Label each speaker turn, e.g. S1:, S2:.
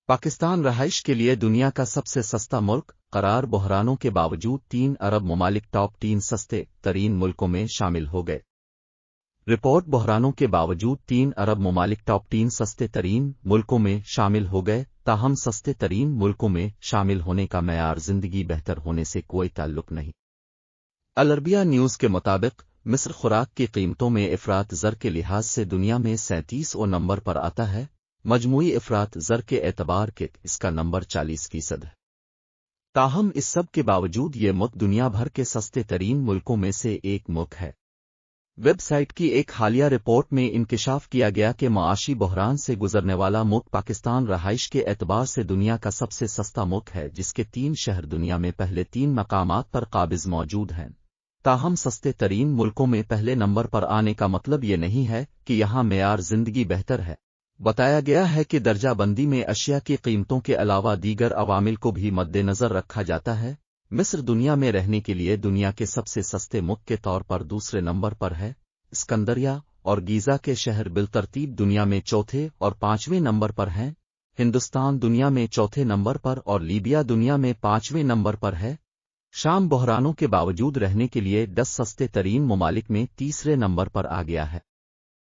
S1: پاکستان رہائش کے لیے دنیا کا سب سے سستا ملک قرار بحرانوں کے باوجود 3 ارب ممالک ٹاپ 3 سستے ترین ملکوں میں شامل ہو گئے۔ رپورٹ بحرانوں کے باوجود 3 ارب ممالک ٹاپ 3 سستے ترین ملکوں میں شامل ہو گئے، تاہم سستے ترین ملکوں میں شامل ہونے کا معیار زندگی بہتر ہونے سے کوئی تعلق نہیں۔ العربیہ نیوز کے مطابق مصر خوراک کی قیمتوں میں افراط زر کے لحاظ سے دنیا میں 37واں نمبر پر آتا ہے، مجموعی افراط زر کے اعتبار کے اس کا نمبر 40% ہے۔ تاہم اس سب کے باوجود یہ ملک دنیا بھر کے سستے ترین ملکوں میں سے ایک ملک ہے۔ ویب سائٹ کی ایک حالیہ رپورٹ میں انکشاف کیا گیا کہ معاشی بحران سے گزرنے والا ملک پاکستان رہائش کے اعتبار سے دنیا کا سب سے سستا ملک ہے، جس کے 3 شہر دنیا میں پہلے 3 مقامات پر قابض موجود ہیں۔ تاہم سستے ترین ملکوں میں پہلے نمبر پر آنے کا مطلب یہ نہیں ہے کہ یہاں معیار زندگی بہتر ہے۔ بتایا گیا ہے کہ درجہ بندی میں اشیاء کی قیمتوں کے علاوہ دیگر عوامل کو بھی مد نظر رکھا جاتا ہے۔ مصر دنیا میں رہنے کے لیے دنیا کے سب سے سستے ملک کے طور پر دوسرے نمبر پر ہے۔ اسکندریہ اور گیزا کے شہر بالترتیب دنیا میں چوتھے اور 5ویں نمبر پر ہیں۔ ہندوستان دنیا میں چوتھے نمبر پر اور لیبیا دنیا میں 5ویں نمبر پر ہے۔ شام بحرانوں کے باوجود رہنے کے لیے 10 سستے ترین ممالک میں تیسرے نمبر پر آ گیا ہے۔